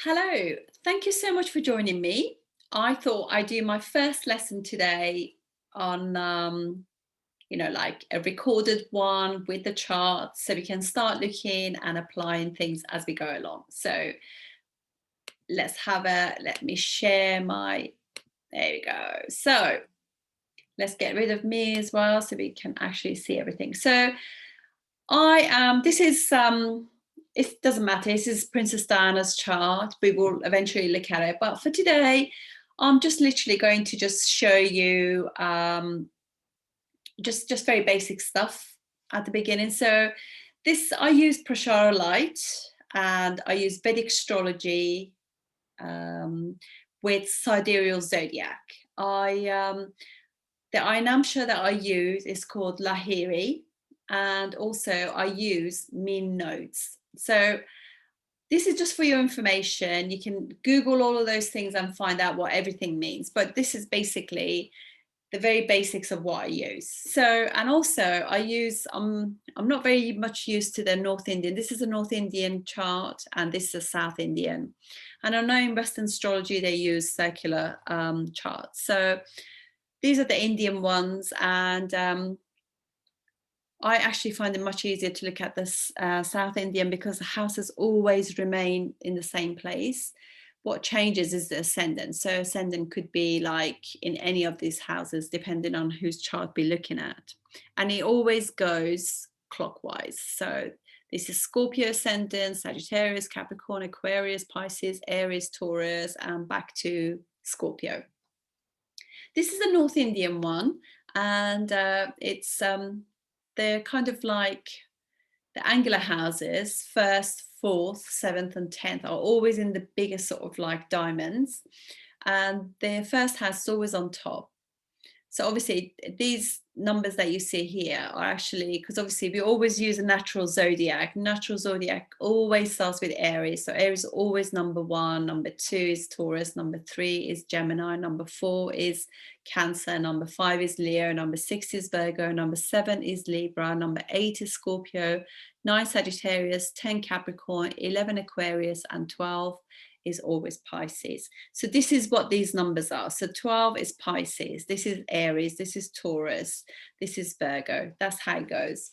Hello, thank you so much for joining me. I thought I'd do my first lesson today on, like a recorded one with the charts so we can start looking and applying things as we go along. So let me share there we go. So let's get rid of me as well so we can actually see everything. So it doesn't matter. This is Princess Diana's chart. We will eventually look at it. But for today, I'm just literally going to just show you just very basic stuff at the beginning. So I use Prashara Light and I use Vedic Astrology with Sidereal Zodiac. The Ainamsha that I use is called Lahiri, and also I use mean notes. So this is just for your information. You can Google all of those things and find out what everything means, but this is basically the very basics of what I use. So, and also I use, I'm not very much used to the North Indian. This is a North Indian chart and this is a South Indian. And I know in Western astrology, they use circular charts. So these are the Indian ones, and I actually find it much easier to look at this South Indian because the houses always remain in the same place. What changes is the ascendant. So ascendant could be like in any of these houses, depending on whose chart we're looking at. And it always goes clockwise. So this is Scorpio ascendant, Sagittarius, Capricorn, Aquarius, Pisces, Aries, Taurus, and back to Scorpio. This is a North Indian one, and they're kind of like the angular houses, first, fourth, seventh, and 10th are always in the biggest sort of like diamonds, and their first house is always on top. So obviously these numbers that you see here are actually, because obviously we always use a natural zodiac. Natural zodiac always starts with Aries. So Aries is always number 1, number 2 is Taurus, number 3 is Gemini, number 4 is Cancer, number 5 is Leo, number 6 is Virgo, number 7 is Libra, number 8 is Scorpio, 9 Sagittarius, 10 Capricorn, 11 Aquarius, and 12 is always Pisces. So this is what these numbers are. So 12 is Pisces, this is Aries, this is Taurus, this is Virgo. That's how it goes.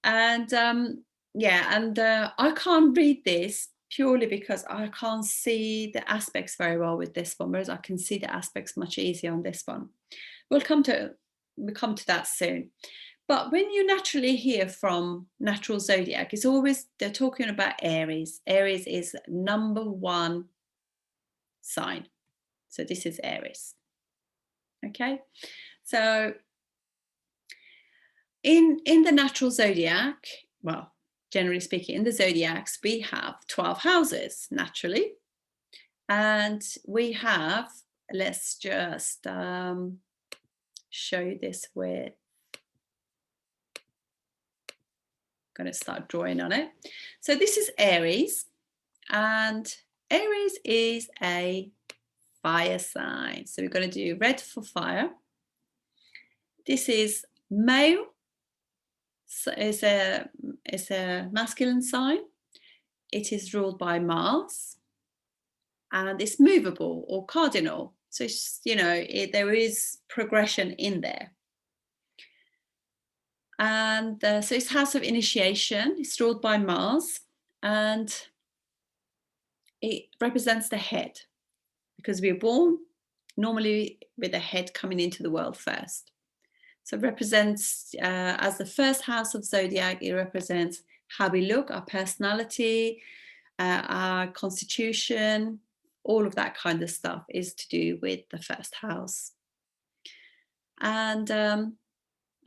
And I can't read this purely because I can't see the aspects very well with this one, whereas I can see the aspects much easier on this one. We'll come to that soon. But when you naturally hear from natural zodiac, it's always, they're talking about Aries. Aries is number 1 sign. So this is Aries. Okay. So in the natural zodiac, well, generally speaking, in the zodiacs, we have 12 houses naturally. And we have, let's just show you this with, going to start drawing on it. So this is Aries, and Aries is a fire sign. So we're going to do red for fire. This is male, so it's a masculine sign. It is ruled by Mars, and it's movable or cardinal. So it's, there is progression in there. And so it's house of initiation. It's ruled by Mars, and it represents the head, because we're born normally with the head coming into the world first. So it represents, as the first house of zodiac, it represents how we look, our personality, our constitution, all of that kind of stuff is to do with the first house. And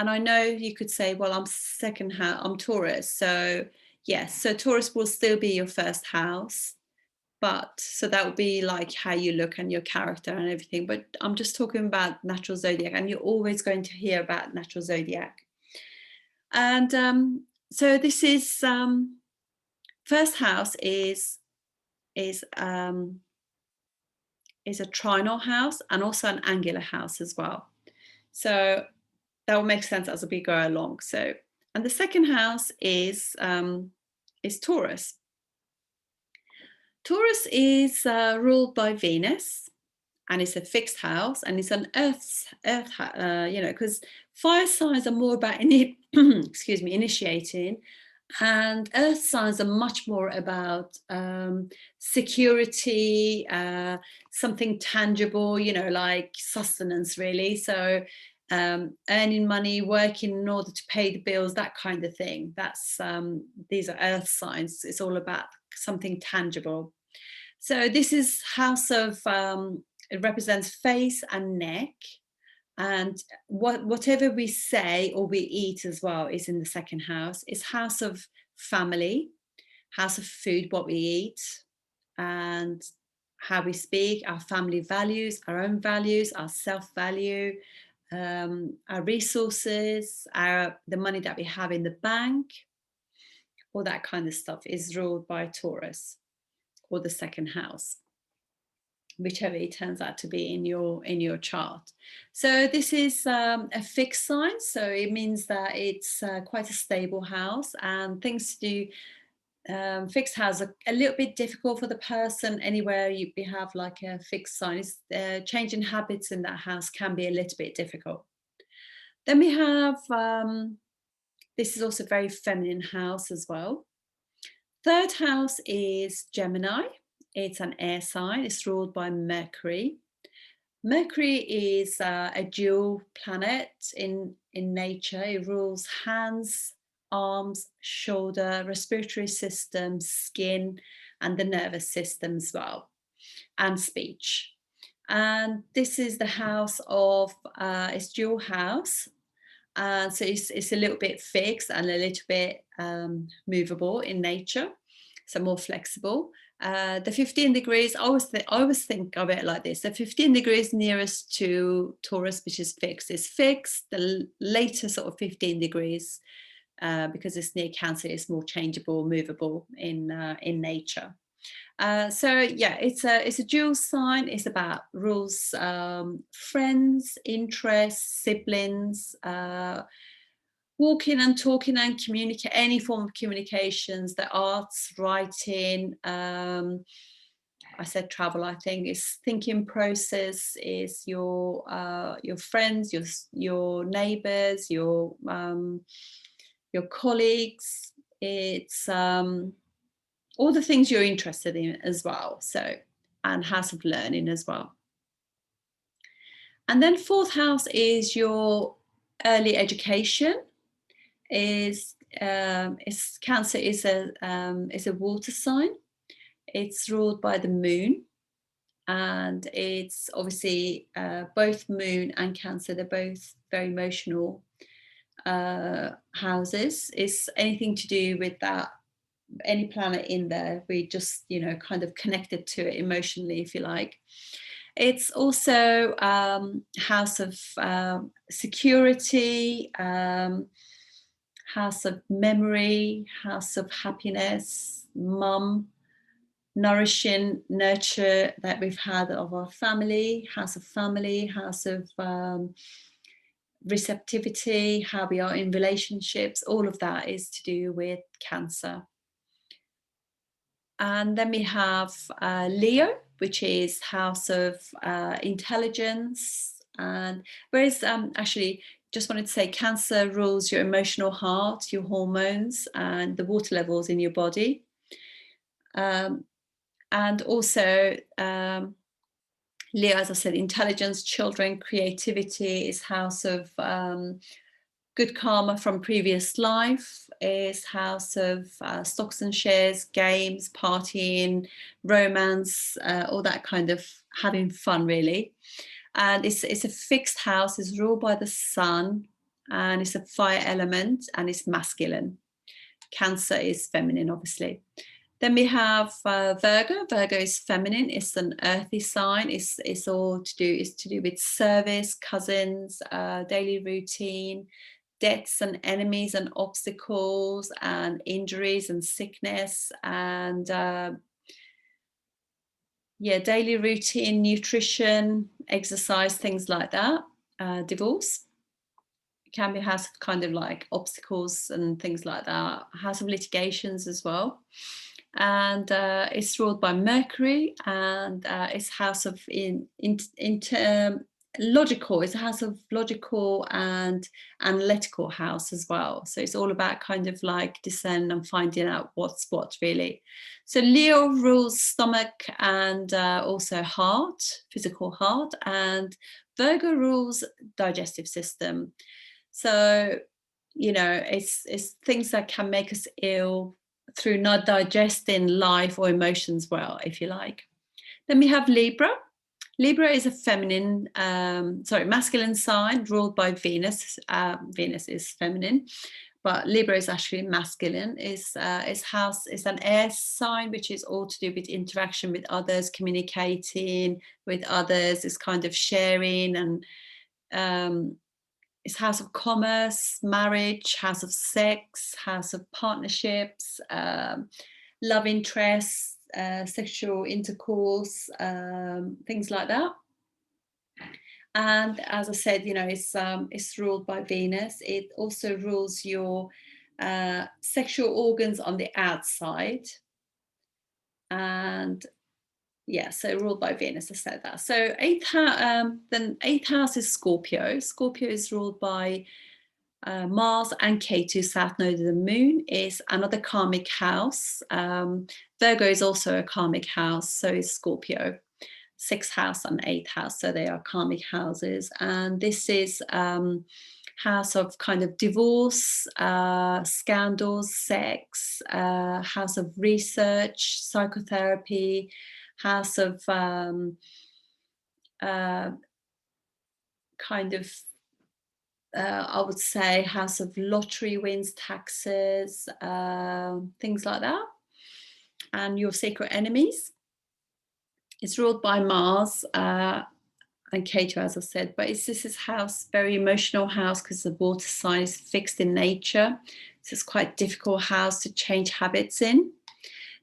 I know you could say, well, I'm second house, I'm Taurus. So yes, so Taurus will still be your first house. But so that would be like how you look and your character and everything. But I'm just talking about natural zodiac, and you're always going to hear about natural zodiac. And so this is first house is a trinal house and also an angular house as well. So that will make sense as we go along. So, and the second house is Taurus. Taurus is ruled by Venus, and it's a fixed house, and it's an because fire signs are more about excuse me, initiating, and earth signs are much more about security, something tangible, like sustenance, really. So earning money, working in order to pay the bills, that kind of thing. That's these are earth signs. It's all about something tangible. So this is house of it represents face and neck, and whatever we say or we eat as well is in the second house. It's house of family, house of food, what we eat, and how we speak, our family values, our own values, our self-value, our resources, the money that we have in the bank, all that kind of stuff is ruled by Taurus or the second house, whichever it turns out to be in your chart. So this is a fixed sign, so it means that it's quite a stable house, and things to do. Fixed house are a little bit difficult for the person. Anywhere you have like a fixed sign, changing habits in that house can be a little bit difficult. Then we have this is also a very feminine house as well. Third house is Gemini. It's an air sign. It's ruled by Mercury. Mercury is a dual planet in nature. It rules hands, arms, shoulder, respiratory system, skin, and the nervous system as well, and speech. And this is the house of it's dual house. So it's a little bit fixed and a little bit movable in nature, so more flexible. The 15 degrees, I always think of it like this. The 15 degrees nearest to Taurus, which is fixed, is fixed. The later sort of 15 degrees, because it's near Cancer, is more changeable, movable in nature. So yeah, it's a dual sign. It's about rules, friends, interests, siblings, walking and talking and communicate, any form of communications, the arts, writing. I said travel. I think is thinking process. Is your friends, your neighbours, your colleagues. It's all the things you're interested in as well. So, and house of learning as well. And then fourth house is your early education. Is Cancer is a water sign. It's ruled by the moon, and it's obviously both moon and Cancer. They're both very emotional houses. It's anything to do with that. Any planet in there, we just kind of connected to it emotionally, if you like. It's also house of security, house of memory, house of happiness, mum, nourishing, nurture that we've had of our family, house of family, house of receptivity, how we are in relationships. All of that is to do with Cancer. And then we have Leo, which is house of intelligence. And whereas actually, just wanted to say Cancer rules your emotional heart, your hormones, and the water levels in your body. And also Leo, as I said, intelligence, children, creativity, is house of good karma from previous life, is house of stocks and shares, games, partying, romance, all that kind of having fun, really. And it's a fixed house. It's ruled by the sun, and it's a fire element, and it's masculine. Cancer is feminine, obviously. Then we have Virgo. Virgo is feminine. It's an earthy sign. It's all to do with service, cousins, daily routine, debts and enemies and obstacles and injuries and sickness, and daily routine, nutrition, exercise, things like that. Divorce can be a house of kind of like obstacles and things like that. House of litigations as well. and it's ruled by Mercury, and it's house of logical. It's a house of logical and analytical house as well. So it's all about kind of like discerning and finding out what's what really. So Leo rules stomach and also heart, physical heart, and Virgo rules digestive system. So, you know, it's things that can make us ill through not digesting life or emotions well, if you like. Then we have Libra. Libra is a masculine sign ruled by Venus. Venus is feminine, but Libra is actually masculine. Is house is an air sign, which is all to do with interaction with others, communicating with others. It's kind of sharing, and it's house of commerce, marriage, house of sex, house of partnerships, love interests, sexual intercourse, things like that. And as I said, you know, it's ruled by Venus. It also rules your sexual organs on the outside. And yeah, so ruled by Venus, I said that. So then eighth house is Scorpio. Scorpio is ruled by Mars and Ketu, South Node of the Moon, is another karmic house. Virgo is also a karmic house, so is Scorpio. Sixth house and eighth house, so they are karmic houses. And this is house of kind of divorce, scandals, sex, house of research, psychotherapy, house of kind of I would say house of lottery wins, taxes, things like that. And your secret enemies. It's ruled by Mars and Ketu, as I said, but this is house, very emotional house, because the water sign is fixed in nature. So it's quite difficult house to change habits in.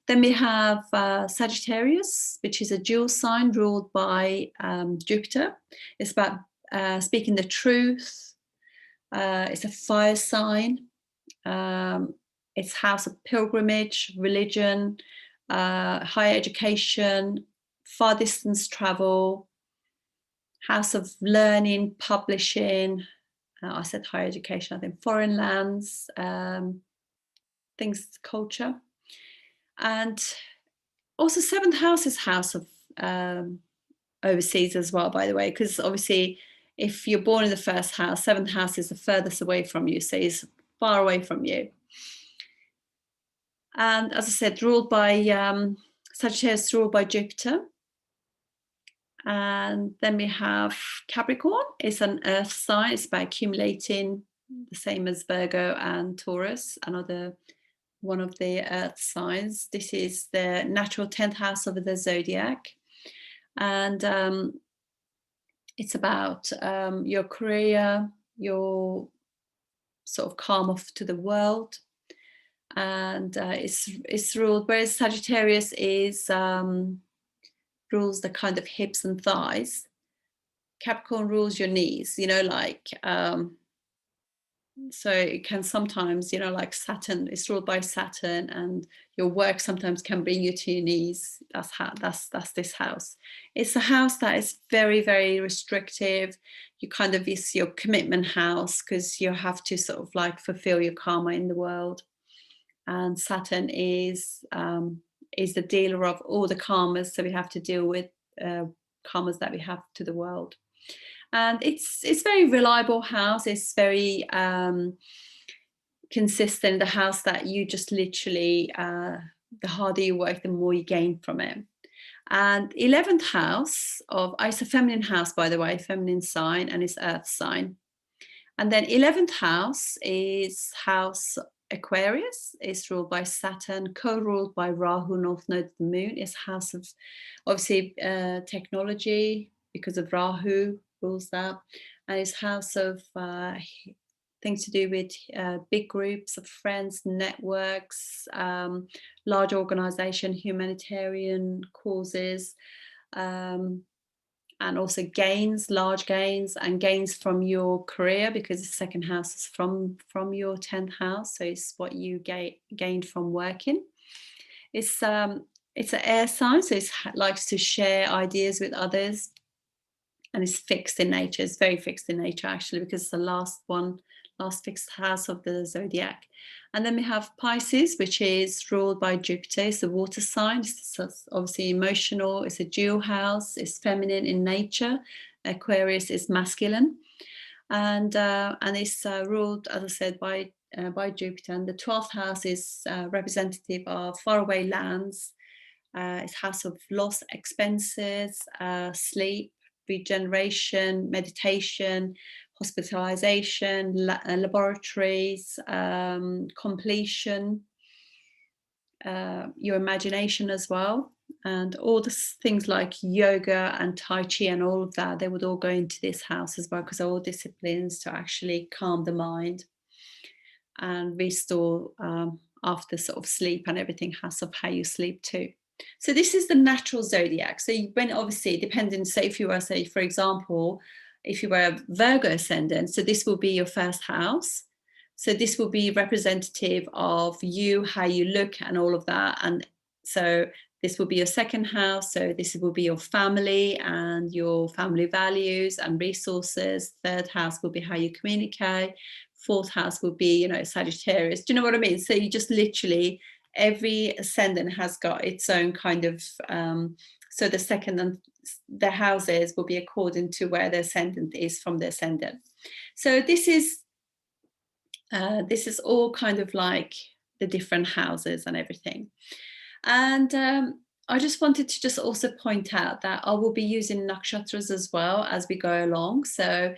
Then we have Sagittarius, which is a dual sign ruled by Jupiter. It's about speaking the truth. It's a fire sign. It's house of pilgrimage, religion, higher education, far distance travel, house of learning, publishing. I said higher education, I think foreign lands, things, culture. And also seventh house is house of overseas as well, by the way, because obviously if you're born in the first house, seventh house is the furthest away from you, so it's far away from you. And as I said, ruled by Sagittarius, ruled by Jupiter. And then we have Capricorn. It's an earth sign. It's about accumulating, the same as Virgo and Taurus, another one of the earth signs. This is the natural 10th house of the zodiac. And it's about your career, your sort of karma to the world. And it's ruled, whereas Sagittarius is rules the kind of hips and thighs. Capricorn rules your knees, you know, like so it can sometimes, you know, like Saturn is ruled by Saturn, and your work sometimes can bring you to your knees. That's this house. It's a house that is very, very restrictive. You kind of, it's your commitment house, because you have to sort of like fulfill your karma in the world. And Saturn is the dealer of all the karmas, so we have to deal with karmas that we have to the world. And it's very reliable house. It's very consistent. The house that you just literally, the harder you work, the more you gain from it. And 11th house it's a feminine house, by the way, feminine sign, and it's earth sign. And then 11th house is house Aquarius. Is ruled by Saturn, co-ruled by Rahu, north node of the moon. It's house of, obviously, technology, because of Rahu rules that. And it's house of things to do with big groups of friends, networks, large organization, humanitarian causes, and also gains, large gains, and gains from your career, because the second house is from your 10th house, so it's what you gained from working. It's an air sign, so it likes to share ideas with others, and it's fixed in nature. It's very fixed in nature, actually, because it's the last fixed house of the zodiac. And then we have Pisces, which is ruled by Jupiter. It's a water sign. It's obviously emotional. It's a dual house. It's feminine in nature. Aquarius is masculine, and it's ruled, as I said, by Jupiter. And the 12th house is representative of faraway lands. It's house of loss, expenses, sleep, regeneration, meditation, hospitalization, laboratories, completion, your imagination as well. And all the things like yoga and Tai Chi and all of that, they would all go into this house as well, because they're all disciplines to actually calm the mind and restore after sort of sleep, and everything has of how you sleep too. So this is the natural zodiac. So when obviously depending, say if you were, say for example, if you were a Virgo ascendant, so this will be your first house. So this will be representative of you, how you look and all of that. And so this will be your second house. So this will be your family and your family values and resources. Third house will be how you communicate. Fourth house will be, you know, Sagittarius. Do you know what I mean? So you just literally, every ascendant has got its own kind of, so the second and the houses will be according to where the ascendant is from the ascendant. So this is all kind of like the different houses and everything. And I just wanted to just also point out that I will be using nakshatras as well as we go along. So,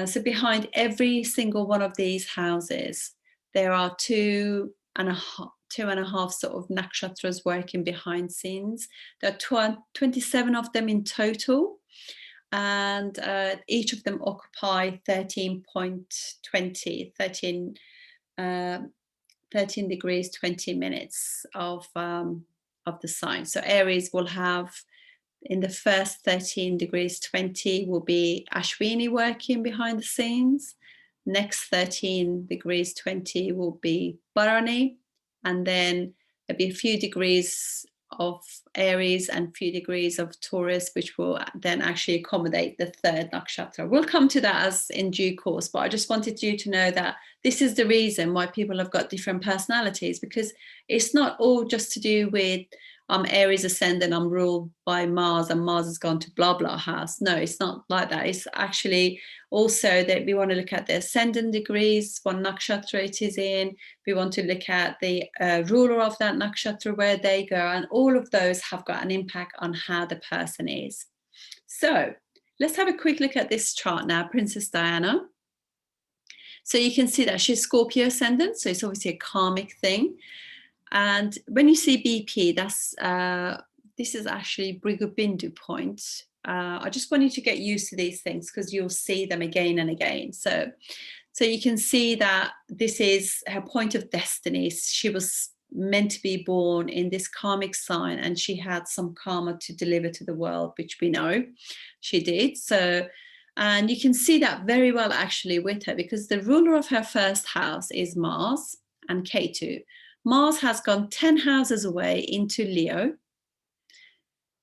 so behind every single one of these houses, there are two and a half sort of nakshatras working behind scenes. There are 27 of them in total, and each of them occupy 13 degrees 20 minutes of the sign. So Aries will have, in the first 13 degrees 20 will be Ashwini working behind the scenes. Next 13 degrees 20 will be Bharani, and then there'll be a few degrees of Aries and a few degrees of Taurus, which will then actually accommodate the third nakshatra. We'll come to that as in due course, but I just wanted you to know that this is the reason why people have got different personalities, because it's not all just to do with I'm Aries ascendant, I'm ruled by Mars, and Mars has gone to blah blah house. No, it's not like that. It's actually also that we want to look at the ascendant degrees, what nakshatra it is in. We want to look at the ruler of that nakshatra, where they go, and all of those have got an impact on how the person is. So let's have a quick look at this chart now, Princess Diana. So you can see that she's Scorpio ascendant, so it's obviously a karmic thing. And when you see BP, that's this is actually Brigabindu point. I just want you to get used to these things, because you'll see them again and again. So you can see that this is her point of destiny. She was meant to be born in this karmic sign, and she had some karma to deliver to the world, which we know she did. So, and you can see that very well actually with her, because the ruler of her first house is Mars and Ketu. Mars has gone 10 houses away into Leo.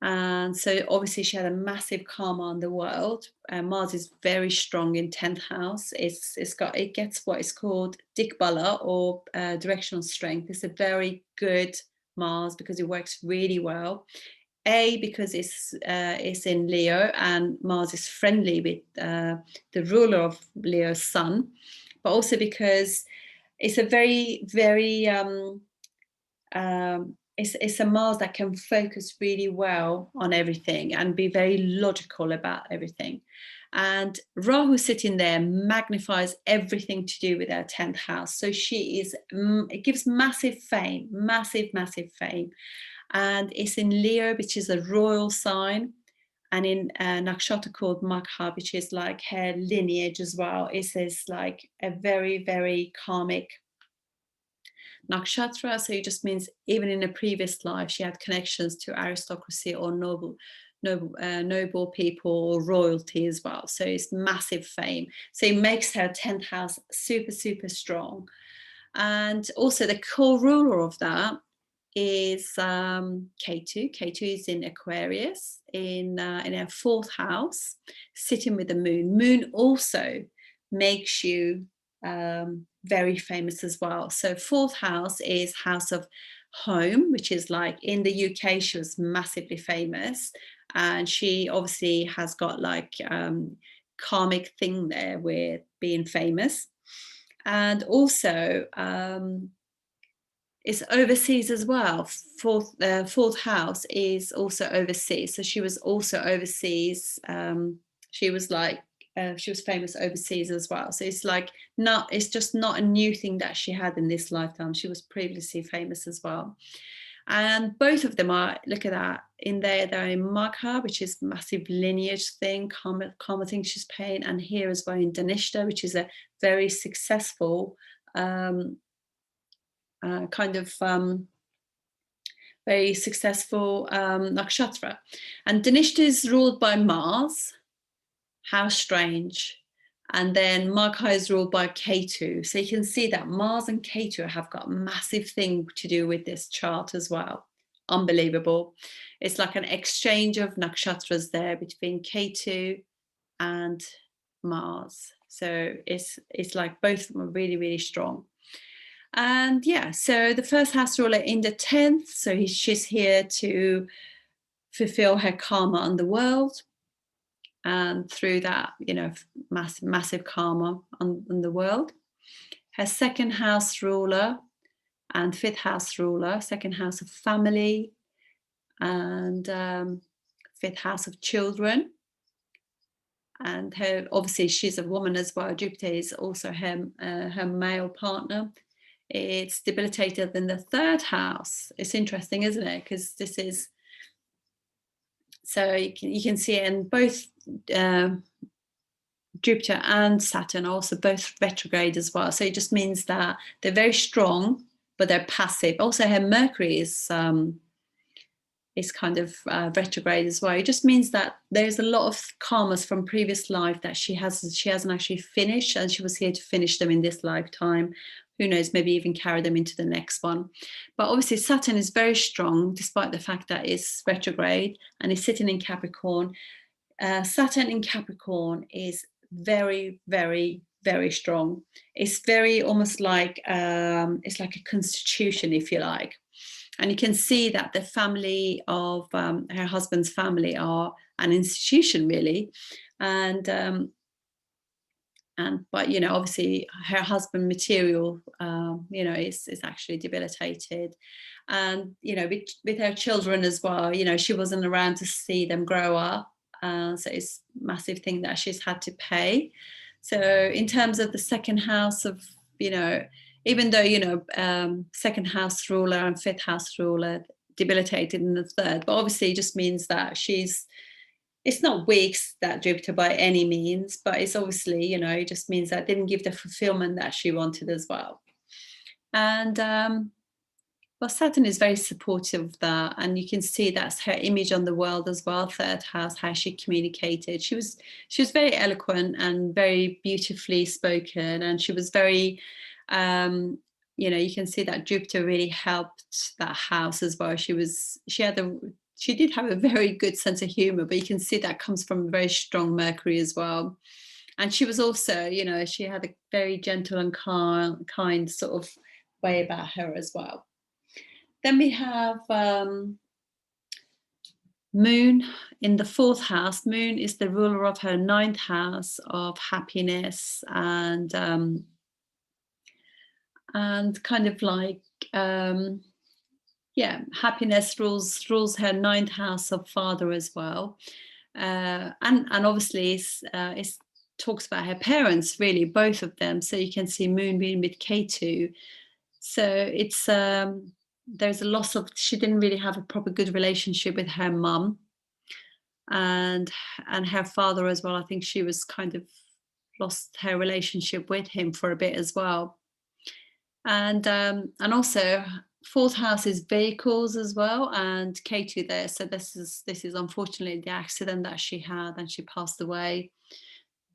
And so obviously she had a massive karma on the world. Mars is very strong in 10th house. It gets what is called Dikbala, or directional strength. It's a very good Mars because it works really well. Because it's in Leo, and Mars is friendly with the ruler of Leo's sun, but also because it's a very, very it's a Mars that can focus really well on everything and be very logical about everything. And Rahu sitting there magnifies everything to do with her 10th house. So she is, it gives massive fame, massive fame. And it's in Leo, which is a royal sign, and in a nakshatra called Magha, which is like her lineage as well. It says like a very, very karmic nakshatra. So it just means even in a previous life she had connections to aristocracy or noble people or royalty as well. So it's massive fame. So it makes her 10th house super, super strong. And also the core ruler of that is K2. K2 is in Aquarius in our fourth house, sitting with the moon. Moon also makes you very famous as well. So fourth house is house of home, which is like in the UK, she was massively famous. And she obviously has got like karmic thing there with being famous. And also it's overseas as well. Fourth house is also overseas. So she was also overseas. She was like she was famous overseas as well. So it's like not. It's just not a new thing that she had in this lifetime. She was previously famous as well. And both of them are, look at that, in there, they're in Magha, which is massive lineage thing, karma thing she's paying, and here as well in Dhanishta, which is a very successful kind of very successful nakshatra. And Dhanishta is ruled by Mars. How strange. And then Magha is ruled by Ketu. So you can see that Mars and Ketu have got a massive thing to do with this chart as well. Unbelievable. It's like an exchange of nakshatras there between Ketu and Mars. So it's like both of them are really, really strong. And yeah, so the first house ruler in the 10th, so she's here to fulfill her karma on the world. And through that, you know, massive karma on the world. Her second house ruler and fifth house ruler, second house of family and fifth house of children. And her, obviously, she's a woman as well. Jupiter is also her male partner. It's debilitated in the third house. It's interesting, isn't it? Because this is, so you can see in both Jupiter and Saturn are also both retrograde as well. So it just means that they're very strong, but they're passive. Also, her Mercury is kind of retrograde as well. It just means that there's a lot of karmas from previous life that she hasn't actually finished, and she was here to finish them in this lifetime. Who knows, maybe even carry them into the next one. But obviously Saturn is very strong, despite the fact that it's retrograde and it's sitting in Capricorn. Saturn in Capricorn is very, very, very strong. It's very almost like it's like a constitution, if you like. And you can see that the family of her husband's family are an institution, really. But you know, obviously her husband material you know, is actually debilitated. And you know, with her children as well, you know, she wasn't around to see them grow up, so it's a massive thing that she's had to pay. So in terms of the second house of, you know, even though, you know, second house ruler and fifth house ruler debilitated in the third, but obviously it just means that it's not weak, that Jupiter, by any means, but it's obviously, you know, it just means that it didn't give the fulfillment that she wanted as well. And well, Saturn is very supportive of that, and you can see that's her image on the world as well. Third house, how she communicated. She was very eloquent and very beautifully spoken, and she was very you know, you can see that Jupiter really helped that house as well. She did have a very good sense of humor, but you can see that comes from a very strong Mercury as well. And she was also, you know, she had a very gentle and kind sort of way about her as well. Then we have Moon in the fourth house. Moon is the ruler of her ninth house of happiness and kind of like happiness rules her ninth house of father as well, and obviously it talks about her parents, really, both of them. So you can see Moon being with K2. So it's there's a loss of, she didn't really have a proper good relationship with her mum and her father as well. I think she was kind of lost her relationship with him for a bit as well. And also fourth house is vehicles as well, and K2 there. So this is unfortunately the accident that she had, and she passed away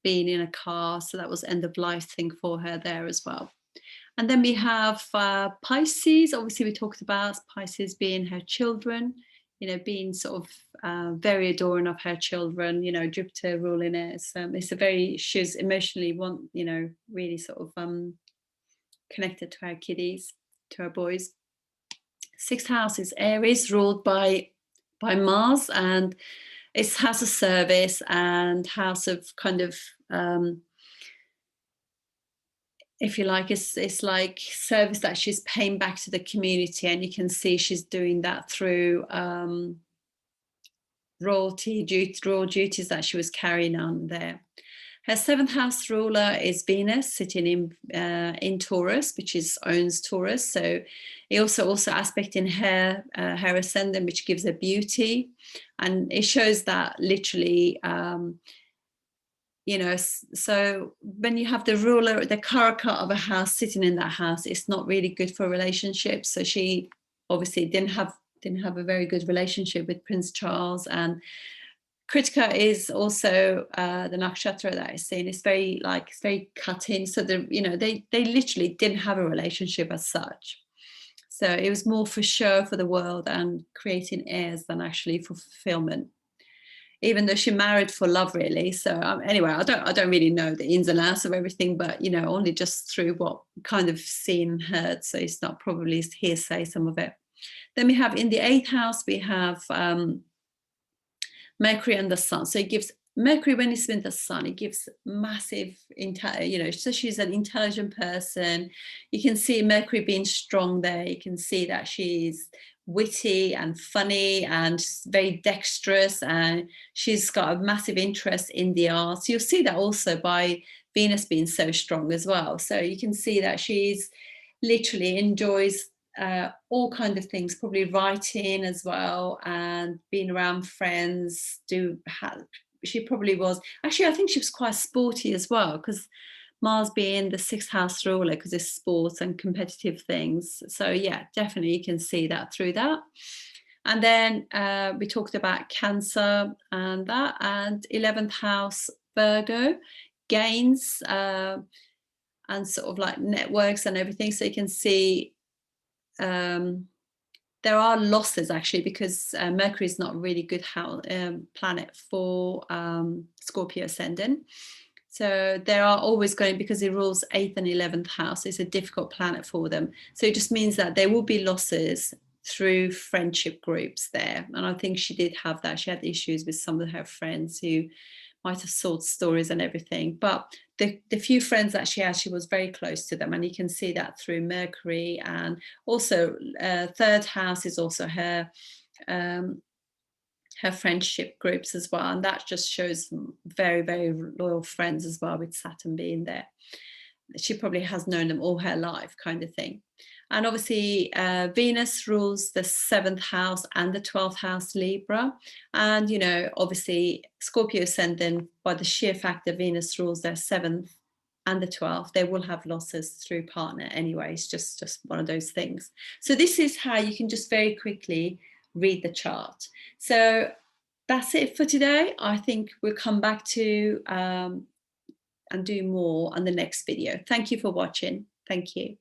being in a car. So that was end of life thing for her there as well. And then we have Pisces. Obviously, we talked about Pisces being her children, being sort of very adoring of her children, Jupiter ruling it. It's a very, she's emotionally really sort of connected to her kiddies, to her boys. Sixth house is Aries, ruled by Mars, and it's house of service and house of kind of if you like, it's like service that she's paying back to the community, and you can see she's doing that through royal duties that she was carrying on there. Her seventh house ruler is Venus, sitting in Taurus, which owns Taurus. So it also aspecting her ascendant, which gives her beauty, and it shows that literally. So when you have the ruler, the karaka of a house sitting in that house, it's not really good for relationships. So she obviously didn't have a very good relationship with Prince Charles. And Kritika is also the nakshatra that is seen. It's very cutting. So they literally didn't have a relationship as such. So it was more for show for the world and creating heirs than actually for fulfillment. Even though she married for love, really. So anyway, I don't really know the ins and outs of everything, but only just through what kind of seen and heard. So it's not probably hearsay, some of it. Then we have in the eighth house, we have Mercury and the Sun. So it gives Mercury, when it's with the Sun, it gives massive, so she's an intelligent person. You can see Mercury being strong there. You can see that she's witty and funny and very dexterous, and she's got a massive interest in the arts. You'll see that also by Venus being so strong as well. So you can see that she's literally enjoys all kinds of things, probably writing as well, and being around friends. She probably was actually, I think she was quite sporty as well, because Mars being the sixth house ruler, because it's sports and competitive things. So yeah, definitely you can see that through that. And then we talked about Cancer and that, and 11th house Virgo, gains and sort of like networks and everything. So you can see there are losses actually, because Mercury is not a really good planet for Scorpio ascendant. So there are always going, because it rules 8th and 11th house, it's a difficult planet for them. So it just means that there will be losses through friendship groups there. And I think she did have that. She had issues with some of her friends who might have sold stories and everything. But the few friends that she had, she was very close to them. And you can see that through Mercury. And also third house is also her friendship groups as well, and that just shows very, very loyal friends as well, with Saturn being there. She probably has known them all her life, kind of thing. And obviously Venus rules the 7th house and the 12th house Libra, and obviously Scorpio ascendant, by the sheer fact that Venus rules their 7th and the 12th, they will have losses through partner anyway. It's just one of those things. So this is how you can just very quickly read the chart. So that's it for today. I think we'll come back to and do more on the next video. Thank you for watching. Thank you.